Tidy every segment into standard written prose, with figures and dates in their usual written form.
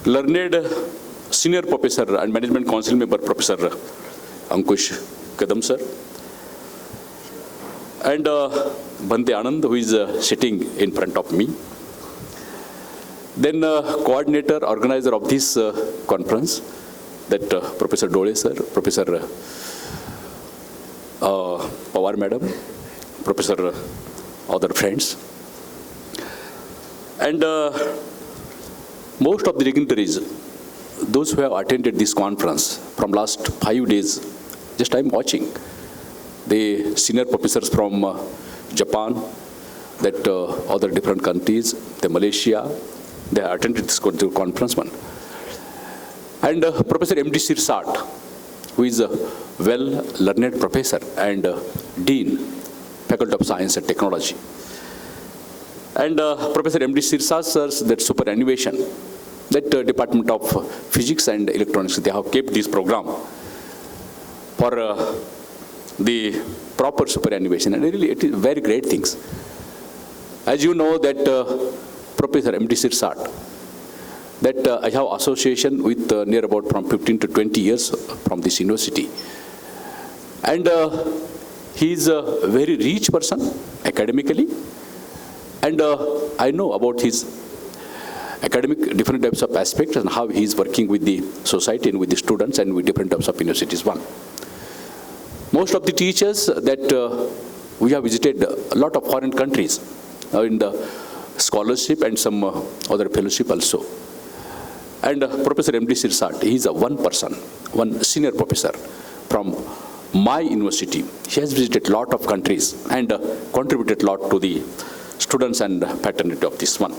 learned senior professor and management council member Professor Ankush Kadam sir, and Bhante Anand, who is sitting in front of me. Then coordinator, organizer of this conference, that Professor Dole sir, Professor Pawar madam, Professor other friends, and most of the dignitaries, those who have attended this conference from last 5 days. Just I'm watching the senior professors from Japan, that other different countries, the Malaysia, they attended this conference one. And Professor M.D. Sirsat, who is a well-learned professor and Dean, Faculty of Science and Technology. And Professor M.D. Sirsat sir's that superannuation, that Department of Physics and Electronics, they have kept this program for the proper superannuation, and really it is very great things. As you know that Professor M.D. Sirsat, that I have association with near about from 15 to 20 years from this university. And he is a very rich person academically, and I know about his academic different types of aspects and how he is working with the society and with the students and with different types of universities. One, most of the teachers that we have visited a lot of foreign countries in the scholarship and some other fellowship also. And Professor M.D. Sirsat, he is one person, one senior professor from my university. He has visited a lot of countries and contributed a lot to the students and fraternity of this one.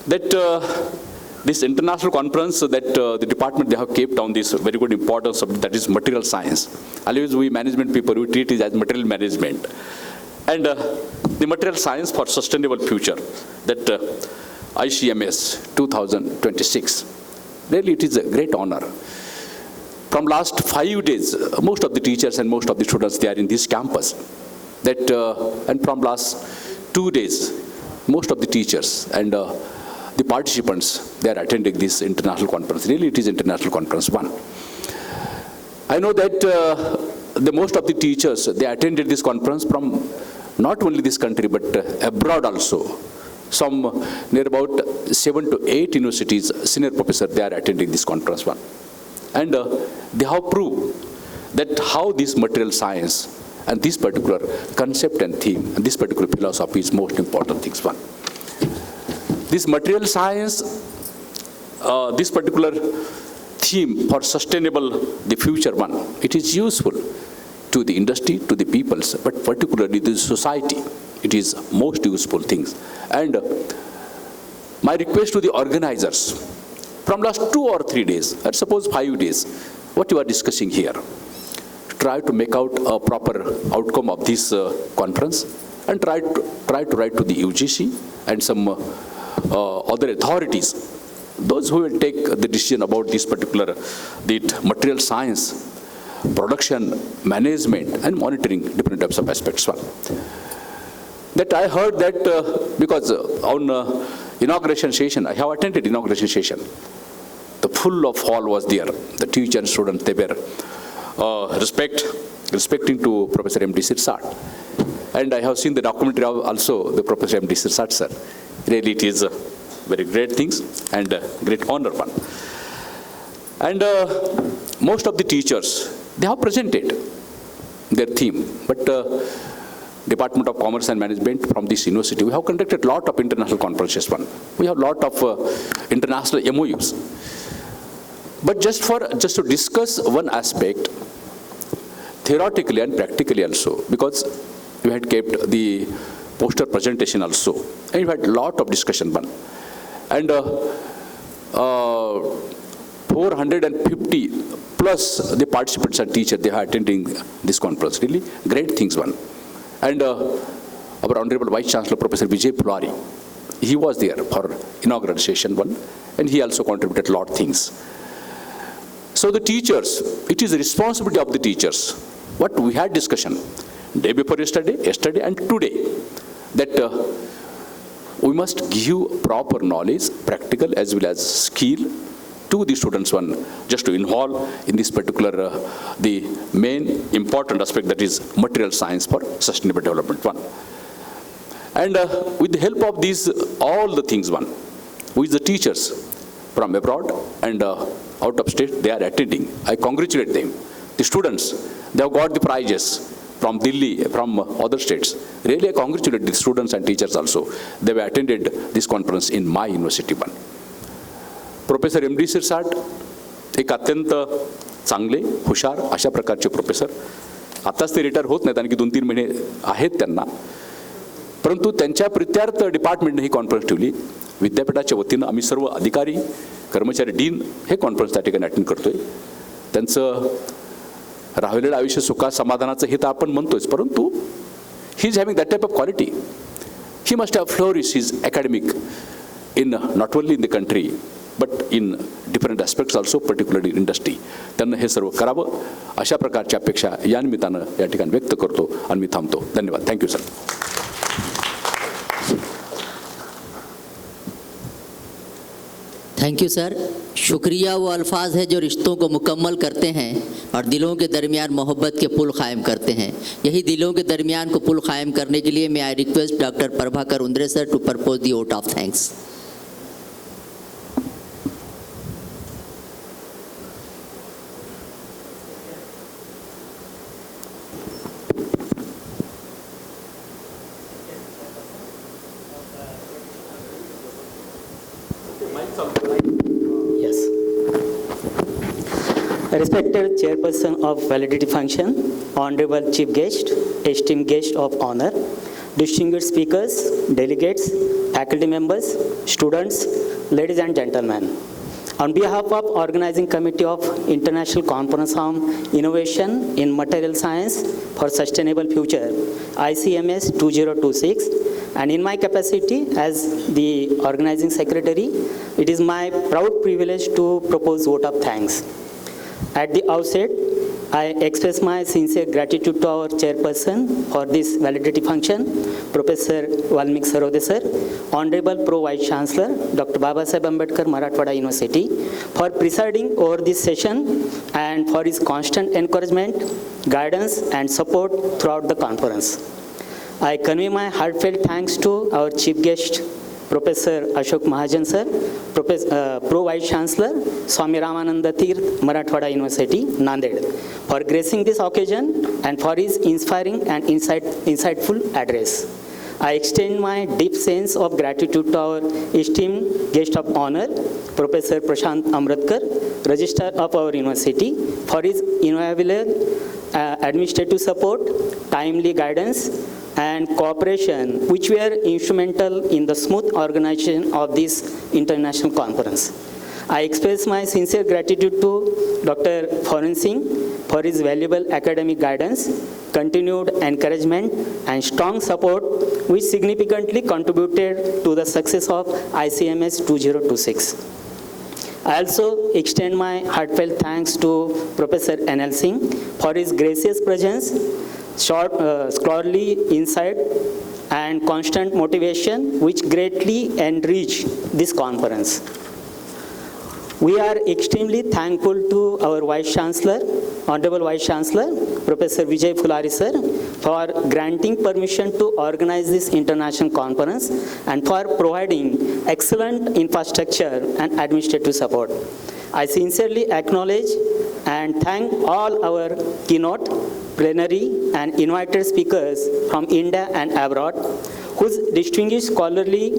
That this international conference that the department they have kept on this very good importance of that is material science. Always we management people, we treat it as material management. And the material science for sustainable future, that ICMS 2026. Really it is a great honor. From last 5 days, most of the teachers and most of the students, they are in this campus. That and from last 2 days, most of the teachers and the participants, they are attending this international conference. Really it is international conference one. I know that the most of the teachers, they attended this conference from not only this country but abroad also. Some near about 7 to 8 universities, senior professors, they are attending this conference one. And they have proved that how this material science and this particular concept and theme and this particular philosophy is most important things one. This material science, this particular theme for sustainable the future one, it is useful to the industry, to the peoples, but particularly to the society. It is most useful things. And my request to the organizers, from last 2 or 3 days, or suppose 5 days, what you are discussing here, try to make out a proper outcome of this conference, and try to write to the UGC and some other authorities, those who will take the decision about this particular material science, production, management, and monitoring different types of aspects. One, that I heard that because on inauguration session, I have attended inauguration session. The full of hall was there. The teacher and students, they were respecting to Professor M.D. Sirsat. And I have seen the documentary also, the Professor M.D. Sirsat sir. Really it is very great things and great honor one. And most of the teachers, they have presented their theme. But Department of Commerce and Management from this university, we have conducted a lot of international conferences one. We have a lot of international MOUs. But just to discuss one aspect, theoretically and practically also, because we had kept the poster presentation also, and we had a lot of discussion one. And 450 plus the participants and teachers, they are attending this conference. Really great things one. And our Honorable Vice Chancellor, Professor Vijay Pulari, he was there for inaugural session one, and he also contributed a lot of things. So the teachers, it is the responsibility of the teachers. What we had discussion day before yesterday and today, that we must give proper knowledge, practical as well as skill to the students just to involve in this particular, the main important aspect, that is material science for sustainable development And with the help of these, all the things with the teachers from abroad and out of state, they are attending. I congratulate them. The students, they have got the prizes from Delhi, from other states. Really, I congratulate the students and teachers also. They have attended this conference in my university professor M.D. Sirsat एक अत्यंत चांगले, हुशार अशा प्रकारचे professor. आताच ते retire होत नाहीत, आणखी 2-3 महिने आहेत त्यांना. परंतु त्यांच्या प्रित्यार्थ डिपार्टमेंटने ही कॉन्फरन्स ठेवली. विद्यापीठाच्या वतीनं आम्ही सर्व अधिकारी, कर्मचारी, डीन हे कॉन्फरन्स त्या ठिकाणी अटेंड करतोय. त्यांचं राहिलेलं आयुष्य सुखा समाधानाचं हे तर आपण म्हणतोच, परंतु he is having that type of quality. He must have flourish his academic in not only in the country but in different aspects also, particularly industry. त्यांना हे सर्व करावं अशा प्रकारची अपेक्षा या निमित्तानं या ठिकाणी व्यक्त करतो आणि मी थांबतो. धन्यवाद. Thank you sir. Thank you sir. शुक्रिया वो अल्फाज है जो रिश्तों को मुकम्मल करते हैं और दिलों के दरमियान मोहब्बत के पुल कायम करते हैं. यही दिलों के दरमियान को पुल कायम करने के लिए मैं I request doctor Prabhakar Undre sir to propose the vote of thanks. Yes. Respected Chairperson of Validity Function, Honorable Chief Guest, esteemed guest of honor, distinguished speakers, delegates, faculty members, students, ladies and gentlemen. On behalf of Organizing Committee of International Conference on Innovation in Material Science for Sustainable Future, ICMS 2026, and in my capacity as the organizing secretary, it is my proud privilege to propose vote of thanks. At the outset, I express my sincere gratitude to our chairperson for this validity function, Professor Valmik Sarode sir, Honorable Pro Vice Chancellor, Dr. Babasaheb Ambedkar, Marathwada University, for presiding over this session and for his constant encouragement, guidance, and support throughout the conference. I convey my heartfelt thanks to our chief guest, Professor Ashok Mahajan sir, Pro Vice Chancellor, Swami Ramananda Tirth, Marathwada University, Nanded, for gracing this occasion and for his inspiring and insightful address. I extend my deep sense of gratitude to our esteemed guest of honor, Professor Prashant Amratkar, Registrar of our university, for his invaluable administrative support, timely guidance, and cooperation, which were instrumental in the smooth organization of this international conference. I express my sincere gratitude to Dr. Foren Singh for his valuable academic guidance, continued encouragement, and strong support, which significantly contributed to the success of ICMS 2026. I also extend my heartfelt thanks to Professor N.L. Singh for his gracious presence, scholarly insight, and constant motivation, which greatly enrich this conference. We are extremely thankful to our Vice Chancellor, Honorable Vice Chancellor, Professor Vijay Fulari sir, for granting permission to organize this international conference and for providing excellent infrastructure and administrative support. I sincerely acknowledge and thank all our keynote, plenary, and invited speakers from India and abroad, whose distinguished scholarly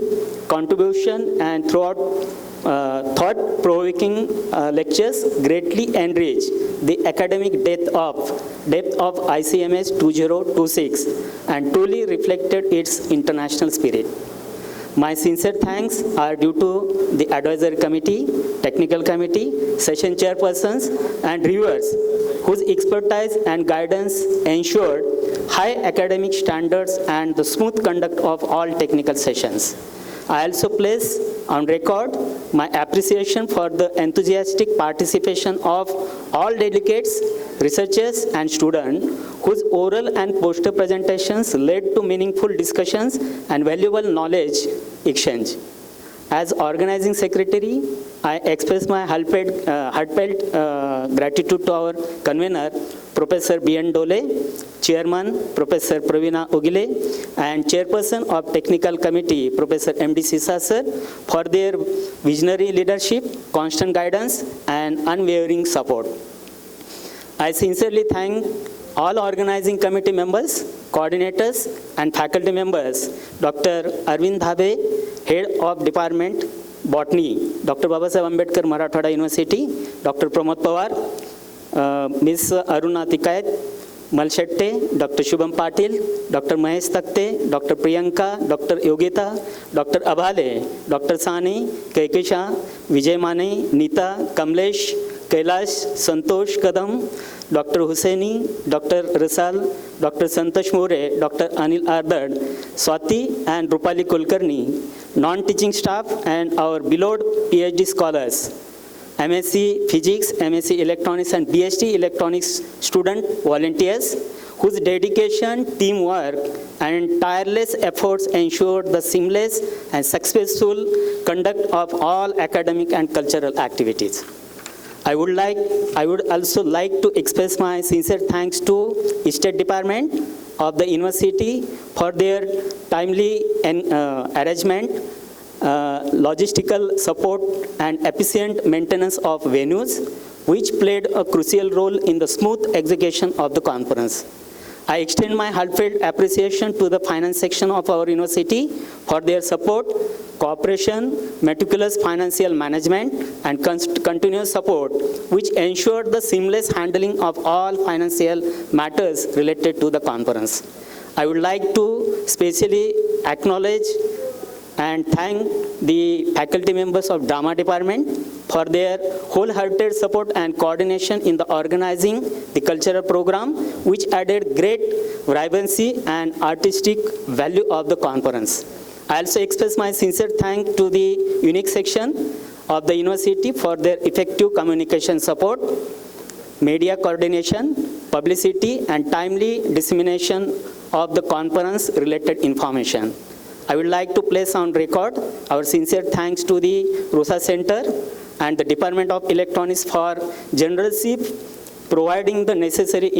contribution and thought-provoking lectures greatly enrich the academic depth of ICMS 2026 and truly reflected its international spirit. My sincere thanks are due to the advisory committee, technical committee, session chairpersons, and reviewers, whose expertise and guidance ensured high academic standards and the smooth conduct of all technical sessions. I also place on record my appreciation for the enthusiastic participation of all delegates, researchers, and students, whose oral and poster presentations led to meaningful discussions and valuable knowledge exchange. As organizing secretary, I express my heartfelt gratitude to our convener, Professor B.N. Dole, Chairman, Professor Pravina Ugile, and Chairperson of Technical Committee, Professor M.D. Sisa sir, for their visionary leadership, constant guidance, and unwavering support. I sincerely thank all organizing committee members, coordinators, and faculty members, Dr. Arvind Dhabe, Head of Department, Botany, Dr. Babasaheb Ambedkar, Marathwada University, Dr. Pramod Pawar, Ms. Aruna Tikayat, Malshette, Dr. Shubham Patil, Dr. Mahesh Takte, Dr. Priyanka, Dr. Yogita, Dr. Abhale, Dr. Sani, Kaikisha, Vijay Mane, Nita, Kamlesh, Kailash, Santosh Kadam, Dr. Hussaini, Dr. Risal, Dr. Santosh More, Dr. Anil Ardad, Swati and Rupali Kulkarni, non-teaching staff and our beloved PhD scholars, MSc Physics, MSc Electronics and BSc Electronics student volunteers, whose dedication, teamwork and tireless efforts ensured the seamless and successful conduct of all academic and cultural activities. I would also like to express my sincere thanks to State Department of the University for their timely arrangement, logistical support, and efficient maintenance of venues, which played a crucial role in the smooth execution of the conference. I extend my heartfelt appreciation to the finance section of our university for their support, cooperation, meticulous financial management, and continuous support, which ensured the seamless handling of all financial matters related to the conference. I would like to specially acknowledge and thank the faculty members of Drama Department for their wholehearted support and coordination in the organizing the cultural program, which added great vibrancy and artistic value of the conference. I also express my sincere thanks to the unique section of the university for their effective communication support, media coordination, publicity, and timely dissemination of the conference-related information. I would like to place on record our sincere thanks to the ROSA Center and the Department of Electronics for generously providing the necessary